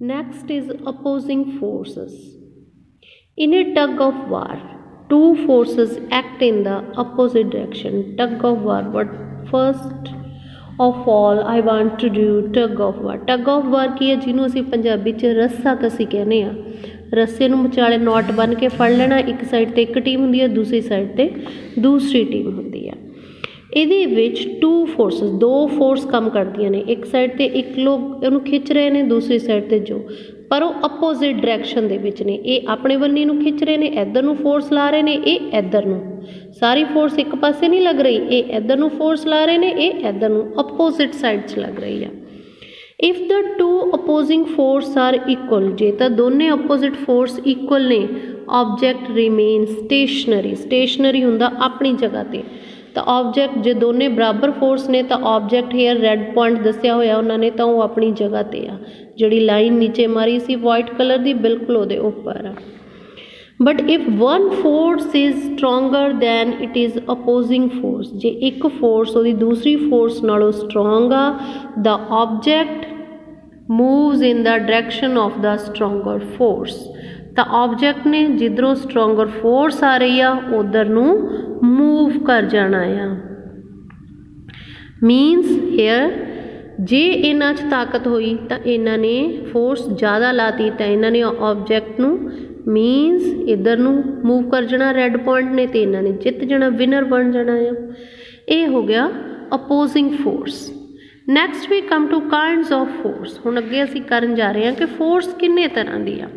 Next is opposing forces. In a tug of war, two forces act in the opposite direction. Tug of war. What first of all I want to do tug of war. Tug of war ਕੀ ਹੈ ਜਿਹਨੂੰ ਅਸੀਂ ਪੰਜਾਬੀ 'ਚ ਰੱਸਾ ਕਸੀ ਕਹਿੰਦੇ ਆ। ਰੱਸੇ ਨੂੰ ਵਿਚਾਲੇ ਨੋਟ ਬੰਨ ਕੇ ਫੜ ਲੈਣਾ। ਇੱਕ ਸਾਈਡ ਤੇ ਇੱਕ ਟੀਮ ਹੁੰਦੀ ਹੈ, ਦੂਸਰੀ ਸਾਈਡ ਤੇ ਦੂਸਰੀ ਟੀਮ ਹੁੰਦੀ ਹੈ। ਇਹਦੇ ਵਿੱਚ ਟੂ ਫੋਰਸਿਸ, ਦੋ ਫੋਰਸ ਕੰਮ ਕਰਦੀਆਂ ਨੇ। ਇੱਕ ਸਾਈਡ ਤੇ ਇੱਕ ਲੋਕ ਉਹਨੂੰ ਖਿੱਚ ਰਹੇ ਨੇ, ਦੂਸਰੀ ਸਾਈਡ ਤੇ ਜੋ, ਪਰ ਉਹ ਅਪੋਜ਼ਿਟ ਡਾਇਰੈਕਸ਼ਨ ਦੇ ਵਿੱਚ ਨੇ। ਇਹ ਆਪਣੇ ਬੰਨੀ ਨੂੰ ਖਿੱਚ ਰਹੇ ਨੇ, ਇੱਧਰ ਨੂੰ ਫੋਰਸ ਲਾ ਰਹੇ ਨੇ, ਇਹ ਇੱਧਰ ਨੂੰ। ਸਾਰੀ ਫੋਰਸ ਇੱਕ ਪਾਸੇ ਨਹੀਂ ਲੱਗ ਰਹੀ, ਇਹ ਇੱਧਰ ਨੂੰ ਫੋਰਸ ਲਾ ਰਹੇ ਨੇ, ਇਹ ਇੱਧਰ ਨੂੰ ਅਪੋਜ਼ਿਟ ਸਾਈਡ 'ਚ ਲੱਗ ਰਹੀ ਆ। If the two opposing force are equal, ਜੇ ਤਾਂ ਦੋਨੇ ਅਪੋਜ਼ਿਟ ਫੋਰਸ ਇਕੁਅਲ ਨੇ, ਆਬਜੈਕਟ ਰਿਮੇਨ ਸਟੇਸ਼ਨਰੀ। ਸਟੇਸ਼ਨਰੀ ਹੁੰਦਾ ਆਪਣੀ ਜਗ੍ਹਾ 'ਤੇ। ਤਾਂ ਆਬਜੈਕਟ ਜੇ ਦੋਨੇ ਬਰਾਬਰ ਫੋਰਸ ਨੇ ਤਾਂ ਆਬਜੈਕਟ ਹੇਅਰ ਰੈੱਡ ਪੁਆਇੰਟ ਦੱਸਿਆ ਹੋਇਆ ਉਹਨਾਂ ਨੇ, ਤਾਂ ਉਹ ਆਪਣੀ ਜਗ੍ਹਾ 'ਤੇ ਆ। ਜਿਹੜੀ ਲਾਈਨ ਨੀਚੇ ਮਾਰੀ ਸੀ ਵਾਈਟ ਕਲਰ ਦੀ, ਬਿਲਕੁਲ ਉਹਦੇ ਉੱਪਰ ਆ। But if one force is stronger than it is opposing force, ਜੇ ਇੱਕ ਫੋਰਸ ਉਹਦੀ ਦੂਸਰੀ ਫੋਰਸ ਨਾਲੋਂ ਸਟਰੋਂਗ ਆ, the object moves in the direction of the stronger force, ਤਾਂ ਆਬਜੈਕਟ ਨੇ ਜਿੱਧਰੋਂ ਸਟਰੋਂਗਰ ਫੋਰਸ ਆ ਰਹੀ ਆ ਉਧਰ ਨੂੰ ਮੂਵ ਕਰ ਜਾਣਾ ਆ। ਮੀਨਸ ਹੇਅਰ ਜੇ ਇਹਨਾਂ 'ਚ ਤਾਕਤ ਹੋਈ ਤਾਂ ਇਹਨਾਂ ਨੇ ਫੋਰਸ ਜ਼ਿਆਦਾ ਲਾਤੀ, ਤਾਂ ਇਹਨਾਂ ਨੇ ਆਬਜੈਕਟ ਨੂੰ ਮੀਨਸ ਇੱਧਰ ਨੂੰ ਮੂਵ ਕਰ ਜਾਣਾ ਰੈੱਡ ਪੁਆਇੰਟ ਨੇ, ਅਤੇ ਇਹਨਾਂ ਨੇ ਜਿੱਤ ਜਾਣਾ, ਵਿਨਰ ਬਣ ਜਾਣਾ ਆ। ਇਹ ਹੋ ਗਿਆ opposing force. Next we come two kinds of force. ਹੁਣ ਅੱਗੇ ਅਸੀਂ ਕਰਨ ਜਾ ਰਹੇ ਹਾਂ ਕਿ ਫੋਰਸ ਕਿੰਨੇ ਤਰ੍ਹਾਂ ਦੀ ਆ।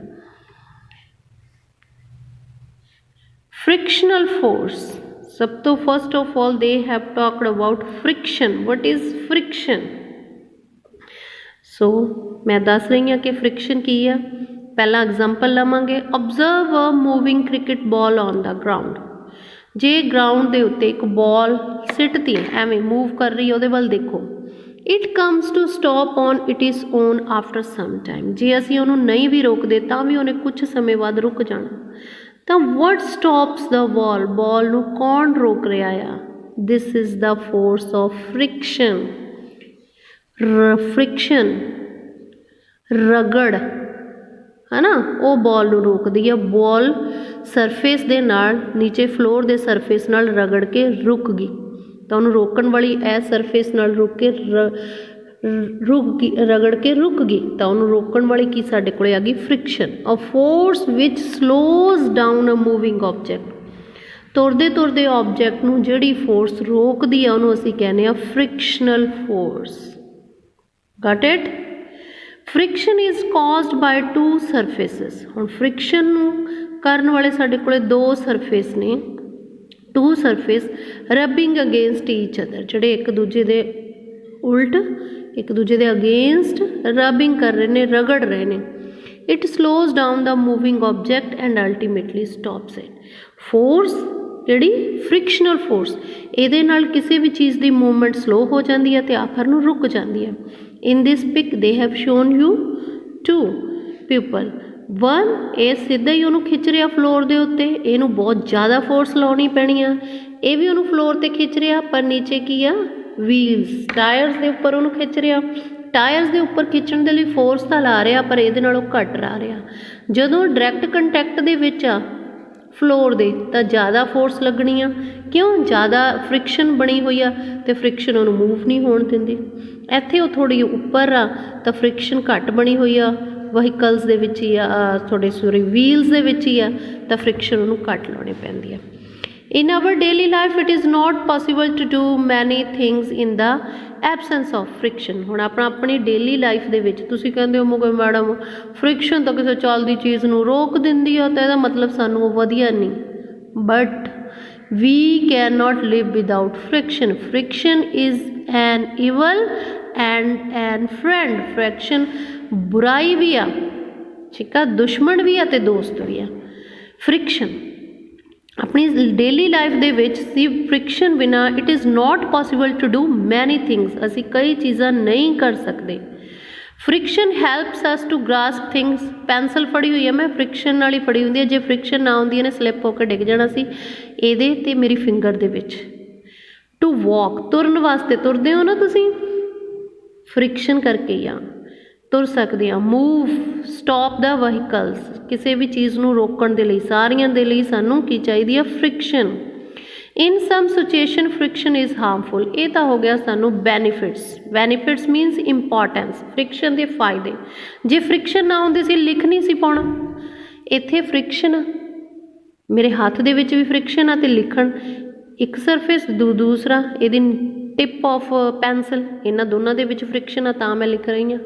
फ्रिक्शनल फोर्स, सब तो first of all they have talked about friction. What is friction? So मैं दस रही हाँ कि फ्रिक्शन की है। पहला एग्जाम्पल लवांगे, observe a moving cricket ball on the ground. जे ग्राउंड के उत्ते एक बॉल सिटती एवें मूव कर रही, ਉਹਦੇ ਵੱਲ देखो। It comes to stop on it is own after some time. जे असीं ਉਹਨੂੰ नहीं भी रोकते ਤਾਂ भी ਉਹਨੇ कुछ समय बाद रुक जाना। ਤਾਂ what stops the ball? Ball ਨੂੰ कौन रोक रहा आ? This is the force of friction. Friction रगड़ है ना, वो बॉल ਨੂੰ रोकदी है। बॉल सरफेस ਦੇ ਨਾਲ नीचे फ्लोर ਦੇ सरफेस ਨਾਲ रगड़ के रुक गई, ਤਾਂ ਉਹਨੂੰ रोकण वाली ए सरफेस ਨਾਲ रुक के रुक गई, रगड़ के रुक गई, तो उन्होंने रोकण वाली की साडे कोले आ गई friction. A force which slows down a moving object. तुरदे तुरदे ऑबजैक्ट नूं जिहड़ी फोर्स रोकदी आ उहनूं असीं कहने आ frictional force. Got it? Friction is caused by two surfaces. हुण फ्रिक्शन नूं करन वाले साडे कोले दो सरफेस ने, two surface rubbing against each other, जिहड़े एक दूजे दे उल्ट एक दूजे दे अगेंस्ट रबिंग कर रहे ने, रगड़ रहे ने। It slows down the moving object and ultimately stops it. Force जिहड़ी फ्रिक्शनल फोर्स, ਇਹਦੇ ਨਾਲ ਕਿਸੇ भी चीज़ की मूवमेंट स्लो हो जाती है तो आखिर ਨੂੰ रुक जाती है। In this pic they have shown you two people. One ये सीधा ही ਉਹਨੂੰ खिच रहा फ्लोर के उत्ते, ਇਹਨੂੰ बहुत ज़्यादा फोर्स लानी पैनी आ। ये भी ਉਹਨੂੰ फ्लोर ते खिच रहा, पर नीचे की आ व्हील्स टायर्स के उपर उन्होंने खिच रहा। टायर्स के उपर खिंचण के लिए फोर्स तो ला रहा, पर ये घट ला रहा। जदों डायरैक्ट कंटैक्ट दे विच आ फ्लोर दे तो ज़्यादा फोर्स लगनी आ, क्यों? ज़्यादा फ्रिक्शन बनी हुई आ, तो फ्रिक्शन उन्होंने मूव नहीं होण दिंदी। इत्थे वो थोड़ी उपर आ तो फ्रिक्शन घट बनी हुई आ, वहीकल्स दे विच ही आ, थोड़े सॉरी व्हील्स दे विच ही आ, तो फ्रिक्शन उन्होंने घट लानी पैंदी आ। In our daily life it is not possible to do many things in the absence of friction। हुण अपना अपनी डेली लाइफ दे विच तुसीं कहंदे हो कि मैडम फ्रिक्शन तो किसी चलदी चीज़ नूं रोक दिंदी है, तो इहदा मतलब सानूं वधिया नहीं। But we can not live without friction. Friction is an evil and an friend. Friction बुराई भी आ, ठीक है, दुश्मन भी आ ते दोस्त भी आ। फ्रिक्शन अपनी डेली लाइफ दे विच सी फ्रिक्शन बिना it is not possible to do many things. असी कई चीज़ां नहीं कर सकते। Friction helps us to grasp things. Pencil फड़ी हुई है मैं, फ्रिक्शन नाल ही फड़ी हुंदी है। जे फ्रिक्शन ना होंदी ने स्लिप होकर डिग जाना सी इहदे ते मेरी फिंगर दे विच। टू वॉक तुरन वास्ते तुरदे हो ना तुसीं, फ्रिक्शन करके ही आ। ਤੁਰ ਸਕਦੇ ਹਾਂ। ਮੂਵ, ਸਟਾਪ ਦਾ ਵਹੀਕਲਸ, ਕਿਸੇ ਵੀ ਚੀਜ਼ ਨੂੰ ਰੋਕਣ ਦੇ ਲਈ, ਸਾਰੀਆਂ ਦੇ ਲਈ ਸਾਨੂੰ ਕੀ ਚਾਹੀਦੀ ਆ? Friction. In some situation friction is harmful. ਇਹ ਤਾਂ ਹੋ ਗਿਆ ਸਾਨੂੰ benefits. Benefits means importance, friction ਦੇ ਫਾਇਦੇ। ਜੇ ਫ੍ਰਿਕਸ਼ਨ ਨਾ ਹੁੰਦੇ ਸੀ ਲਿਖ ਨਹੀਂ ਸੀ ਪਾਉਣਾ। ਇੱਥੇ ਫ੍ਰਿਕਸ਼ਨ ਆ, ਮੇਰੇ ਹੱਥ ਦੇ ਵਿੱਚ ਵੀ ਫ੍ਰਿਕਸ਼ਨ ਆ, ਅਤੇ ਲਿਖਣ ਇੱਕ ਸਰਫੇਸ ਦੂਸਰਾ ਇਹਦੀ ਟਿਪ ਆਫ ਪੈਨਸਿਲ, ਇਹਨਾਂ ਦੋਨਾਂ ਦੇ ਵਿੱਚ ਫ੍ਰਿਕਸ਼ਨ ਆ, ਤਾਂ ਮੈਂ ਲਿਖ ਰਹੀ ਹਾਂ।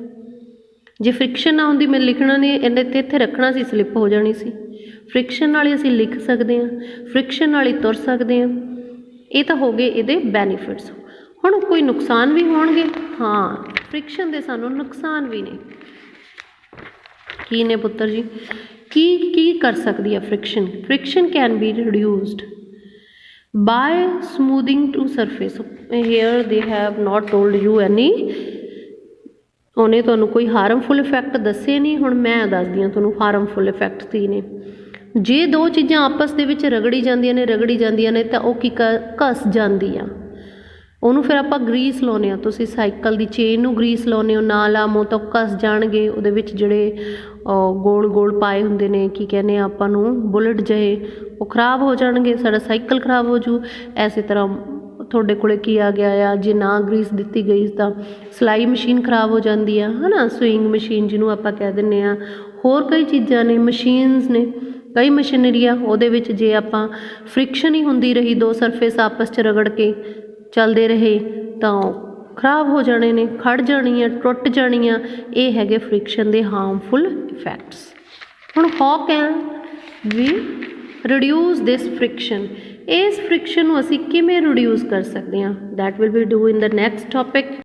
ਜੇ ਫ੍ਰਿਕਸ਼ਨ ਨਾ ਹੁੰਦੀ ਮੈਂ ਲਿਖਣਾ ਨਹੀਂ, ਇਹਨੇ ਇੱਥੇ ਰੱਖਣਾ ਸੀ, ਸਲਿੱਪ ਹੋ ਜਾਣੀ ਸੀ। ਫ੍ਰਿਕਸ਼ਨ ਨਾਲ ਹੀ ਅਸੀਂ ਲਿਖ ਸਕਦੇ ਹਾਂ, ਫ੍ਰਿਕਸ਼ਨ ਨਾਲ ਹੀ ਤੁਰ ਸਕਦੇ ਹਾਂ। ਇਹ ਤਾਂ ਹੋ ਗਏ ਇਹਦੇ ਬੈਨੀਫਿਟਸ। ਹੁਣ ਕੋਈ ਨੁਕਸਾਨ ਵੀ ਹੋਣਗੇ? ਹਾਂ, ਫ੍ਰਿਕਸ਼ਨ ਦੇ ਸਾਨੂੰ ਨੁਕਸਾਨ ਵੀ ਨੇ। ਕੀ ਨੇ ਪੁੱਤਰ ਜੀ? ਕੀ ਕਰ ਸਕਦੀ ਹੈ friction? Friction can be reduced by smoothing two surface. Here they have not told you any, ਉਹਨੇ ਤੁਹਾਨੂੰ ਕੋਈ ਹਾਰਮਫੁਲ ਇਫੈਕਟ ਦੱਸੇ ਨਹੀਂ। ਹੁਣ ਮੈਂ ਦੱਸਦੀ ਹਾਂ ਤੁਹਾਨੂੰ ਹਾਰਮਫੁਲ ਇਫੈਕਟ ਕੀ ਨੇ। ਜੇ ਦੋ ਚੀਜ਼ਾਂ ਆਪਸ ਦੇ ਵਿੱਚ ਰਗੜੀ ਜਾਂਦੀਆਂ ਨੇ ਤਾਂ ਉਹ ਕੀ ਘਸ ਜਾਂਦੀ ਆ। ਉਹਨੂੰ ਫਿਰ ਆਪਾਂ ਗਰੀਸ ਲਾਉਂਦੇ ਹਾਂ। ਤੁਸੀਂ ਸਾਈਕਲ ਦੀ ਚੇਨ ਨੂੰ ਗਰੀਸ ਲਾਉਂਦੇ ਹੋ, ਨਾ ਲਾਮੋ ਤਾਂ ਘਸ ਜਾਣਗੇ। ਉਹਦੇ ਵਿੱਚ ਜਿਹੜੇ ਗੋਲ ਗੋਲ ਪਾਏ ਹੁੰਦੇ ਨੇ, ਕੀ ਕਹਿੰਦੇ ਆ ਆਪਾਂ ਨੂੰ, ਬੁਲਟ ਜਿਹੇ, ਉਹ ਖ਼ਰਾਬ ਹੋ ਜਾਣਗੇ, ਸਾਡਾ ਸਾਈਕਲ ਖ਼ਰਾਬ ਹੋ ਜੂ। ਇਸੇ ਤਰ੍ਹਾਂ ਤੁਹਾਡੇ ਕੋਲ ਕੀ ਆ ਗਿਆ ਆ, ਜੇ ਨਾ ਗਰੀਸ ਦਿੱਤੀ ਗਈ ਤਾਂ ਸਿਲਾਈ ਮਸ਼ੀਨ ਖ਼ਰਾਬ ਹੋ ਜਾਂਦੀ ਆ, ਹੈ ਨਾ, ਸੂਇੰਗ ਮਸ਼ੀਨ ਜਿਹਨੂੰ ਆਪਾਂ ਕਹਿ ਦਿੰਦੇ ਹਾਂ। ਹੋਰ ਕਈ ਚੀਜ਼ਾਂ ਨੇ, ਮਸ਼ੀਨਸ ਨੇ, ਕਈ ਮਸ਼ੀਨਰੀ ਆ, ਉਹਦੇ ਵਿੱਚ ਜੇ ਆਪਾਂ ਫ੍ਰਿਕਸ਼ਨ ਹੀ ਹੁੰਦੀ ਰਹੀ, ਦੋ ਸਰਫੇਸ ਆਪਸ 'ਚ ਰਗੜ ਕੇ ਚੱਲਦੇ ਰਹੇ ਤਾਂ ਖ਼ਰਾਬ ਹੋ ਜਾਣੇ ਨੇ, ਖੜ ਜਾਣੀਆਂ, ਟੁੱਟ ਜਾਣੀਆਂ। ਇਹ ਹੈਗੇ ਫ੍ਰਿਕਸ਼ਨ ਦੇ ਹਾਰਮਫੁਲ ਇਫੈਕਟਸ। ਹੁਣ how can we reduce this friction? ਇਸ ਫ੍ਰਿਕਸ਼ਨ ਨੂੰ ਅਸੀਂ ਕਿਵੇਂ ਰਿਡਿਊਸ ਕਰ ਸਕਦੇ ਹਾਂ? That will be do in the next topic.